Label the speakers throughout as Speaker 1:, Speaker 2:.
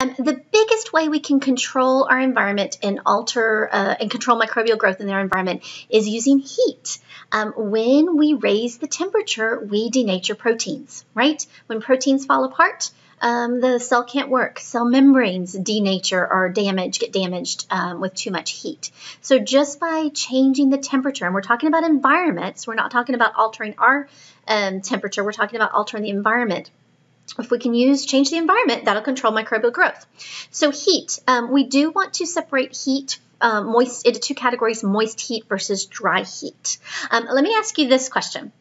Speaker 1: The biggest way we can control our environment and alter and control microbial growth in our environment is using heat. When we raise the temperature, we denature proteins, right? When proteins fall apart, the cell can't work. Cell membranes denature or get damaged with too much heat. So just by changing the temperature, and we're talking about environments, we're not talking about altering our temperature, we're talking about altering the environment. If we can change the environment, that'll control microbial growth. So heat, we do want to separate heat into two categories, moist heat versus dry heat. Let me ask you this question.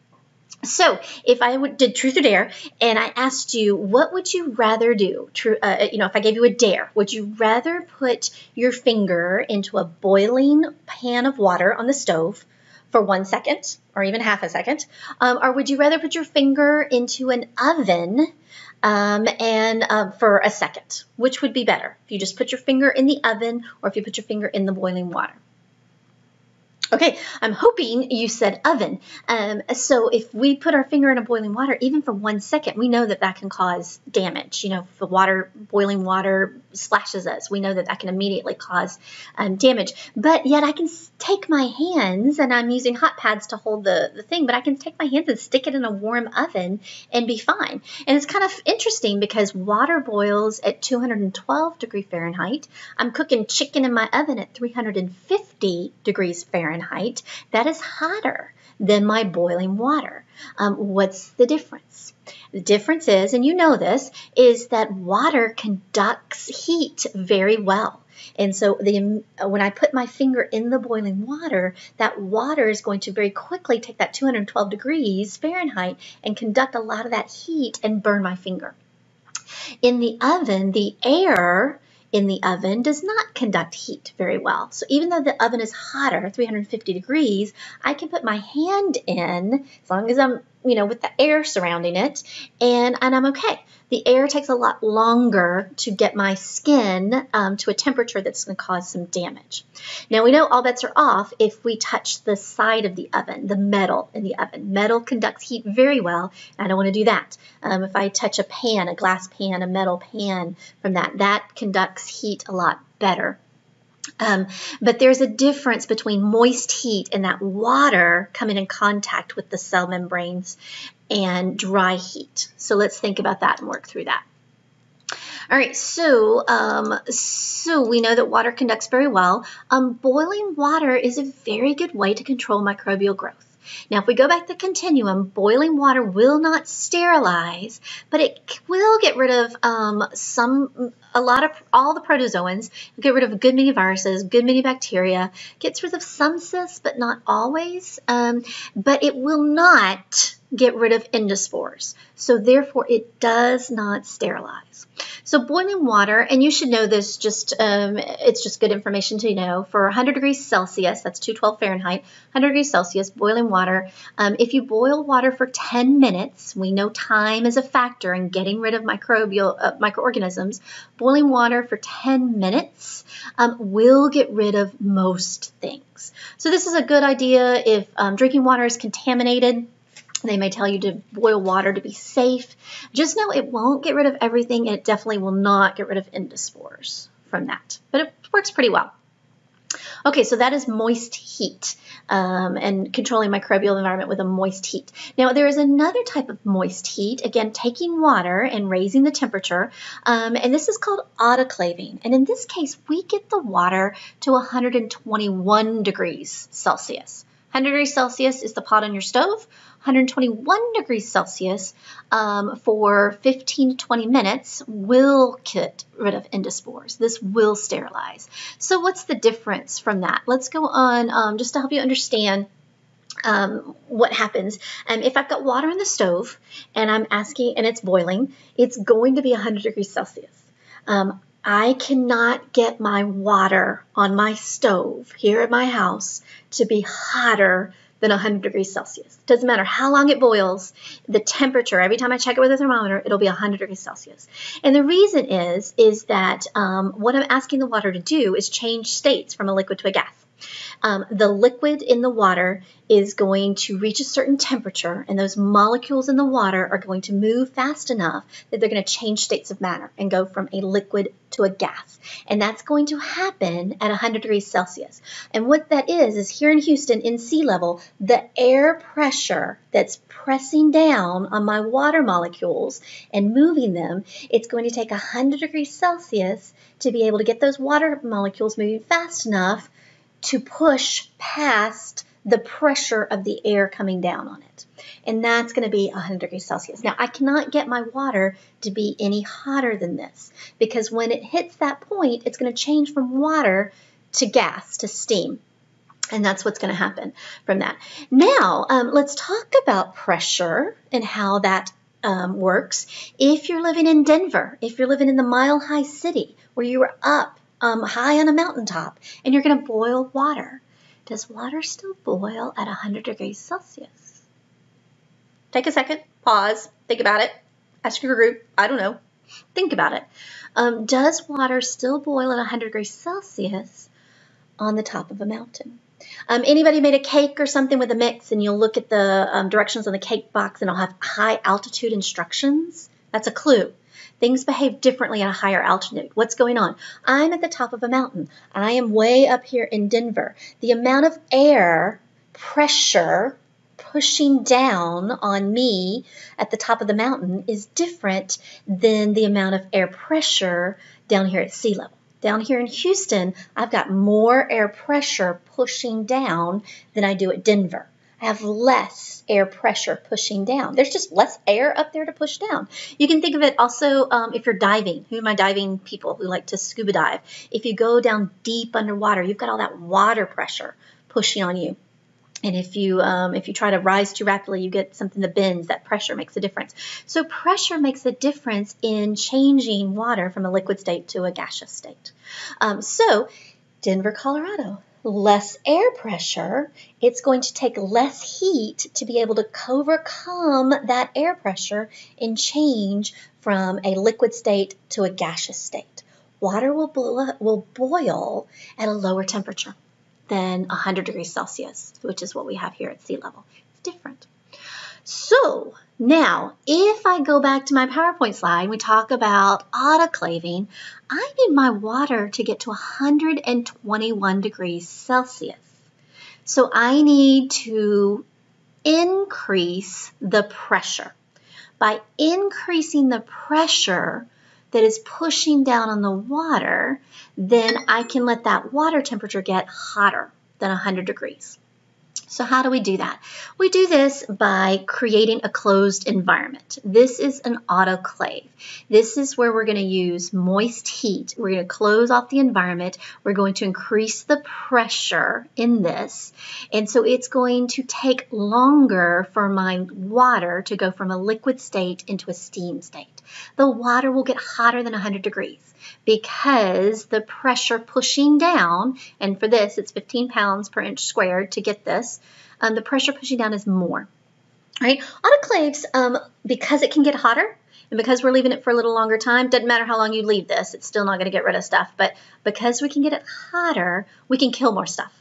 Speaker 1: So if I did truth or dare and I asked you, what would you rather do? If I gave you a dare, would you rather put your finger into a boiling pan of water on the stove for 1 second or even half a second? Or would you rather put your finger into an oven for a second? Which would be better? If you just put your finger in the oven or if you put your finger in the boiling water? Okay, I'm hoping you said oven. So if we put our finger in a boiling water, even for 1 second, we know that that can cause damage. If the boiling water splashes us, we know that that can immediately cause damage. But yet I can take my hands, and I'm using hot pads to hold the thing, but I can take my hands and stick it in a warm oven and be fine. And it's kind of interesting because water boils at 212 degrees Fahrenheit. I'm cooking chicken in my oven at 350 degrees Fahrenheit. That is hotter than my boiling water. What's the difference? The difference is, and you know this, is that water conducts heat very well. And so when I put my finger in the boiling water, that water is going to very quickly take that 212 degrees Fahrenheit and conduct a lot of that heat and burn my finger. In the oven, the air in the oven does not conduct heat very well. So even though the oven is hotter, 350 degrees, I can put my hand in, as long as I'm, with the air surrounding it, and I'm okay. The air takes a lot longer to get my skin to a temperature that's going to cause some damage. Now we know all bets are off if we touch the side of the oven, the metal in the oven. Metal conducts heat very well, and I don't want to do that. If I touch a pan, a glass pan, a metal pan from that conducts heat a lot better. But there's a difference between moist heat and that water coming in contact with the cell membranes and dry heat. So let's think about that and work through that. All right, so we know that water conducts very well. Boiling water is a very good way to control microbial growth. Now, if we go back to the continuum, boiling water will not sterilize, but it will get rid of all the protozoans, get rid of a good many viruses, good many bacteria, gets rid of some cysts, but not always. But it will not get rid of endospores. So therefore, it does not sterilize. So boiling water, and you should know this, it's just good information to know, for 100 degrees Celsius, that's 212 Fahrenheit, 100 degrees Celsius, boiling water, if you boil water for 10 minutes, we know time is a factor in getting rid of microorganisms, boiling water for 10 minutes will get rid of most things. So this is a good idea if drinking water is contaminated. They may tell you to boil water to be safe. Just know it won't get rid of everything, and it definitely will not get rid of endospores from that. But it works pretty well. Okay, so that is moist heat and controlling microbial environment with a moist heat. Now, there is another type of moist heat, again, taking water and raising the temperature, and this is called autoclaving. And in this case, we get the water to 121 degrees Celsius. 100 degrees Celsius is the pot on your stove. 121 degrees Celsius for 15 to 20 minutes will get rid of endospores. This will sterilize. So what's the difference from that? Let's go on just to help you understand what happens. If I've got water on the stove and I'm asking, and it's boiling, it's going to be 100 degrees Celsius. I cannot get my water on my stove here at my house to be hotter than 100 degrees Celsius. Doesn't matter how long it boils, the temperature, every time I check it with a thermometer, it'll be 100 degrees Celsius. And the reason is that what I'm asking the water to do is change states from a liquid to a gas. The liquid in the water is going to reach a certain temperature, and those molecules in the water are going to move fast enough that they're going to change states of matter and go from a liquid to a gas. And that's going to happen at 100 degrees Celsius. And what that is here in Houston, in sea level, the air pressure that's pressing down on my water molecules and moving them, it's going to take 100 degrees Celsius to be able to get those water molecules moving fast enough to push past the pressure of the air coming down on it. And that's going to be 100 degrees Celsius. Now, I cannot get my water to be any hotter than this, because when it hits that point, it's going to change from water to gas, to steam. And that's what's going to happen from that. Now, let's talk about pressure and how that works. If you're living in Denver, if you're living in the Mile High City, where you are up high on a mountaintop, and you're going to boil water. Does water still boil at 100 degrees Celsius? Take a second, pause, think about it, ask your group, I don't know, think about it. Does water still boil at 100 degrees Celsius on the top of a mountain? Anybody made a cake or something with a mix, and you'll look at the directions on the cake box, and it'll have high altitude instructions? That's a clue. Things behave differently at a higher altitude. What's going on? I'm at the top of a mountain. I am way up here in Denver. The amount of air pressure pushing down on me at the top of the mountain is different than the amount of air pressure down here at sea level. Down here in Houston, I've got more air pressure pushing down than I do at Denver. I have less air pressure pushing down. There's just less air up there to push down. You can think of it also if you're diving. Who are my diving people who like to scuba dive? If you go down deep underwater, you've got all that water pressure pushing on you. And if you try to rise too rapidly, you get something that bends. That pressure makes a difference. So pressure makes a difference in changing water from a liquid state to a gaseous state. So Denver, Colorado. Less air pressure, it's going to take less heat to be able to overcome that air pressure and change from a liquid state to a gaseous state. Water will boil at a lower temperature than 100 degrees Celsius, which is what we have here at sea level. It's different. So now, if I go back to my PowerPoint slide, we talk about autoclaving. I need my water to get to 121 degrees Celsius. So I need to increase the pressure. By increasing the pressure that is pushing down on the water, then I can let that water temperature get hotter than 100 degrees. So how do we do that? We do this by creating a closed environment. This is an autoclave. This is where we're going to use moist heat. We're going to close off the environment. We're going to increase the pressure in this. And so it's going to take longer for my water to go from a liquid state into a steam state. The water will get hotter than 100 degrees because the pressure pushing down, and for this it's 15 pounds per inch squared to get this, the pressure pushing down is more. All right, autoclaves, because it can get hotter and because we're leaving it for a little longer time, doesn't matter how long you leave this, it's still not going to get rid of stuff, but because we can get it hotter, we can kill more stuff.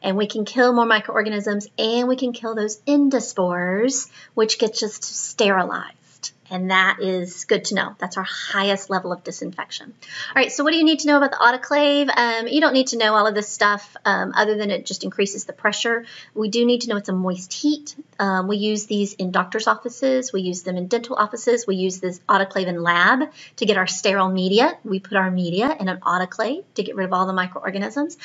Speaker 1: And we can kill more microorganisms, and we can kill those endospores, which gets us to sterilized. And that is good to know. That's our highest level of disinfection. All right, so what do you need to know about the autoclave? You don't need to know all of this stuff other than it just increases the pressure. We do need to know it's a moist heat. We use these in doctor's offices. We use them in dental offices. We use this autoclave in lab to get our sterile media. We put our media in an autoclave to get rid of all the microorganisms.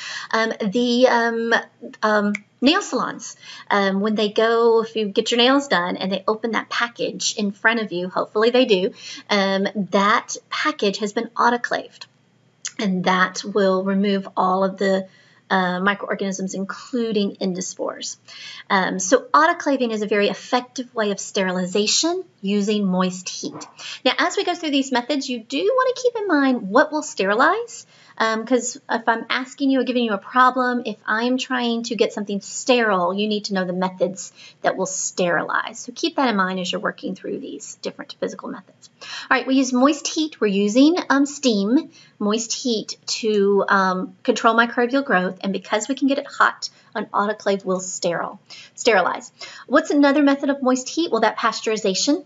Speaker 1: Nail salons, when they go, if you get your nails done and they open that package in front of you, hopefully they do, that package has been autoclaved, and that will remove all of the microorganisms, including endospores. So autoclaving is a very effective way of sterilization using moist heat. Now, as we go through these methods, you do want to keep in mind what will sterilize, because if I'm asking you or giving you a problem, if I'm trying to get something sterile, you need to know the methods that will sterilize. So keep that in mind as you're working through these different physical methods. All right, we use moist heat. We're using steam, moist heat to control microbial growth, and because we can get it hot, an autoclave will sterilize. What's another method of moist heat? Well, that pasteurization.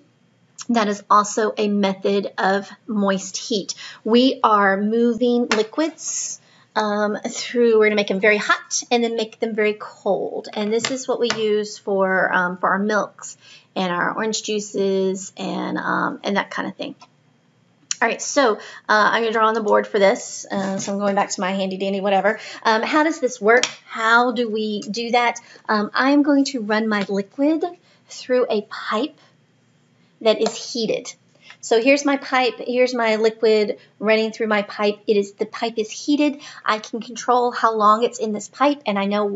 Speaker 1: That is also a method of moist heat. We are moving liquids through, we're going to make them very hot and then make them very cold. And this is what we use for our milks and our orange juices and that kind of thing. All right, so I'm going to draw on the board for this. So I'm going back to my handy dandy whatever. How does this work? How do we do that? I'm going to run my liquid through a pipe that is heated. So here's my pipe, here's my liquid running through my pipe. The pipe is heated. I can control how long it's in this pipe, and I know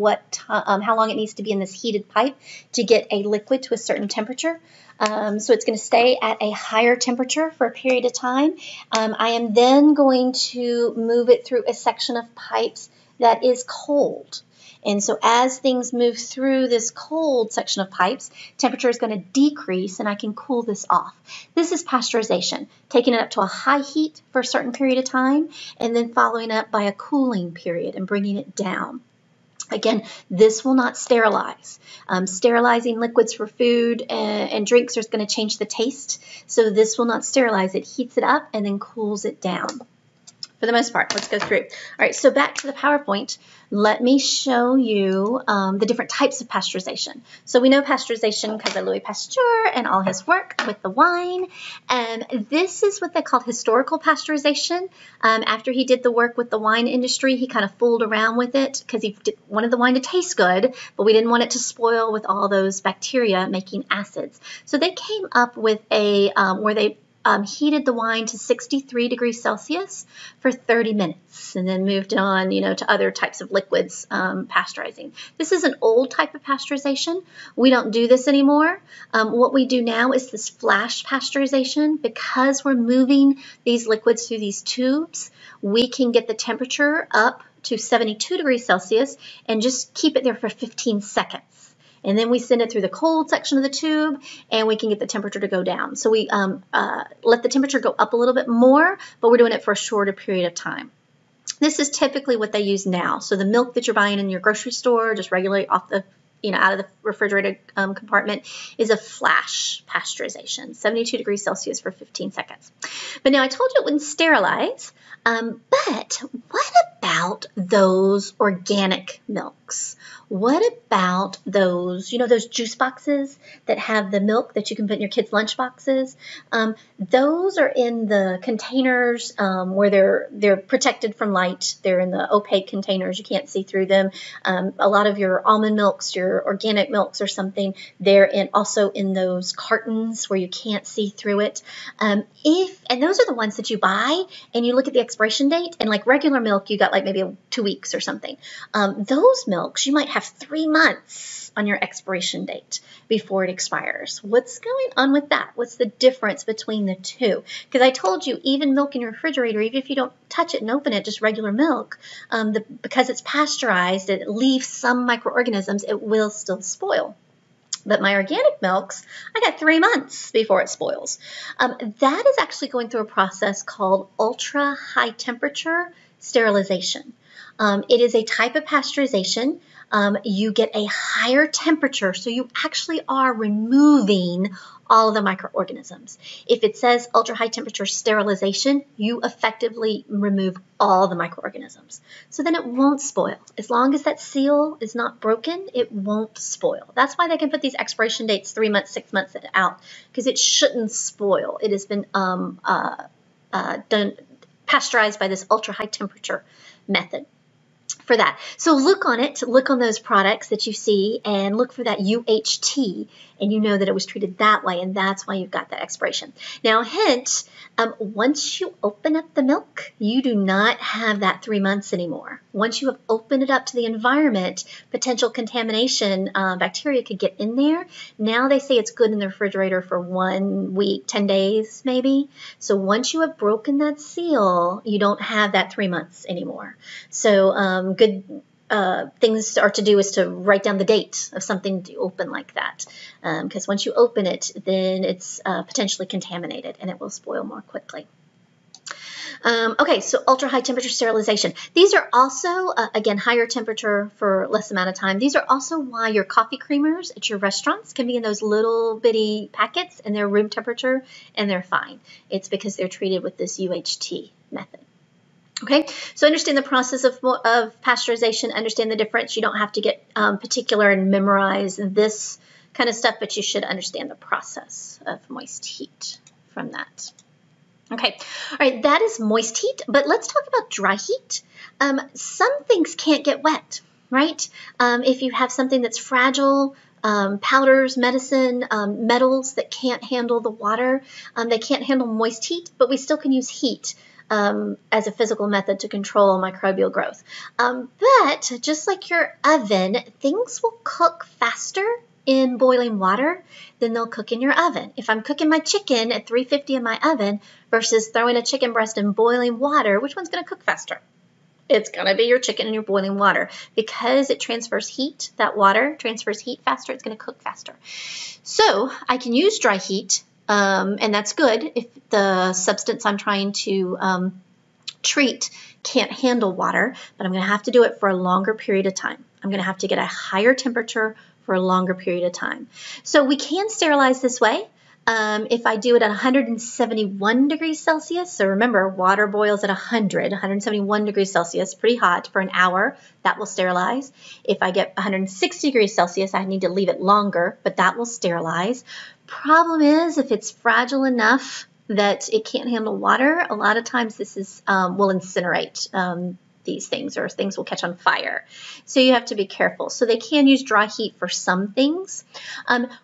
Speaker 1: how long it needs to be in this heated pipe to get a liquid to a certain temperature. So it's going to stay at a higher temperature for a period of time. I am then going to move it through a section of pipes that is cold. And so as things move through this cold section of pipes, temperature is going to decrease and I can cool this off. This is pasteurization, taking it up to a high heat for a certain period of time and then following up by a cooling period and bringing it down. Again, this will not sterilize. Sterilizing liquids for food and drinks is going to change the taste. So this will not sterilize. It heats it up and then cools it down. For the most part, let's go through. All right, so back to the PowerPoint. Let me show you the different types of pasteurization. So we know pasteurization because of Louis Pasteur and all his work with the wine. This is what they call historical pasteurization. After he did the work with the wine industry, he kind of fooled around with it because he wanted the wine to taste good, but we didn't want it to spoil with all those bacteria making acids. So they came up with a where they heated the wine to 63 degrees Celsius for 30 minutes and then moved on, to other types of liquids pasteurizing. This is an old type of pasteurization. We don't do this anymore. What we do now is this flash pasteurization. Because we're moving these liquids through these tubes, we can get the temperature up to 72 degrees Celsius and just keep it there for 15 seconds. And then we send it through the cold section of the tube and we can get the temperature to go down. So we let the temperature go up a little bit more, but we're doing it for a shorter period of time. This is typically what they use now. So the milk that you're buying in your grocery store, just regularly off the, out of the refrigerated compartment, is a flash pasteurization, 72 degrees Celsius for 15 seconds. But now I told you it wouldn't sterilize, but what about those organic milks? What about those, those juice boxes that have the milk that you can put in your kids' lunch boxes? Those are in the containers where they're protected from light. They're in the opaque containers. You can't see through them. A lot of your almond milks, your organic milks or something, they're also in those cartons where you can't see through it. And those are the ones that you buy and you look at the expiration date, and like regular milk, you got like maybe 2 weeks or something. Those milks, you might have 3 months on your expiration date before it expires. What's going on with that? What's the difference between the two? Because I told you, even milk in your refrigerator, even if you don't touch it and open it, just regular milk, because it's pasteurized, it leaves some microorganisms, it will still spoil. But my organic milks, I got 3 months before it spoils. That is actually going through a process called ultra high temperature sterilization. It is a type of pasteurization. You get a higher temperature, so you actually are removing all of the microorganisms. If it says ultra high temperature sterilization, you effectively remove all the microorganisms. So then it won't spoil. As long as that seal is not broken, it won't spoil. That's why they can put these expiration dates 3 months, 6 months out, because it shouldn't spoil. It has been pasteurized by this ultra high temperature method for that. So look on it, look on those products that you see and look for that UHT, and you know that it was treated that way, and that's why you've got that expiration. Now, hint, once you open up the milk, you do not have that 3 months anymore. Once you have opened it up to the environment, potential contamination, bacteria could get in there. Now they say it's good in the refrigerator for 1 week, 10 days maybe. So once you have broken that seal, you don't have that 3 months anymore. So good things are to do is to write down the date of something to open like that, because once you open it, then it's potentially contaminated and it will spoil more quickly. Okay, so ultra high temperature sterilization. These are also, again, higher temperature for less amount of time. These are also why your coffee creamers at your restaurants can be in those little bitty packets and they're room temperature and they're fine. It's because they're treated with this UHT method. Okay, so understand the process of pasteurization, understand the difference. You don't have to get particular and memorize this kind of stuff, but you should understand the process of moist heat from that. Okay, all right, that is moist heat, but let's talk about dry heat. Some things can't get wet, right? If you have something that's fragile, powders, medicine, metals that can't handle the water, they can't handle moist heat, but we still can use heat as a physical method to control microbial growth. But just like your oven, things will cook faster in boiling water than they'll cook in your oven. If I'm cooking my chicken at 350 in my oven versus throwing a chicken breast in boiling water, which one's going to cook faster? It's going to be your chicken in your boiling water because it transfers heat. That water transfers heat faster. It's going to cook faster. So I can use dry heat, and that's good if the substance I'm trying to treat can't handle water, but I'm going to have to do it for a longer period of time. I'm going to have to get a higher temperature for a longer period of time. So we can sterilize this way. If I do it at 171 degrees Celsius, so remember water boils at 171 degrees Celsius, pretty hot for an hour, that will sterilize. If I get 160 degrees Celsius, I need to leave it longer, but that will sterilize. Problem is, if it's fragile enough that it can't handle water, a lot of times this is will incinerate these things, or things will catch on fire. So you have to be careful. So they can use dry heat for some things.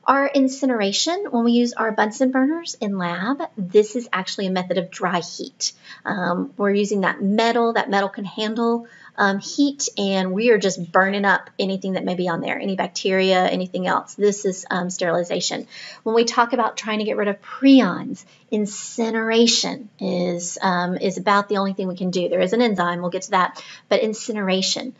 Speaker 1: Our incineration, when we use our Bunsen burners in lab, this is actually a method of dry heat. We're using that metal can handle heat, and we are just burning up anything that may be on there, any bacteria, anything else. This is sterilization. When we talk about trying to get rid of prions, incineration is about the only thing we can do. There is an enzyme, we'll get to that, but incineration,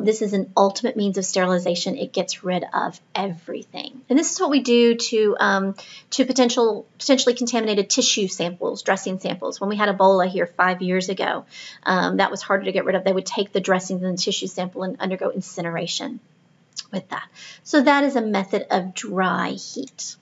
Speaker 1: this is an ultimate means of sterilization. It gets rid of everything. And this is what we do to potentially contaminated tissue samples, dressing samples. When we had Ebola here 5 years ago, that was harder to get rid of. They would take the dressings and the tissue sample and undergo incineration with that. So that is a method of dry heat.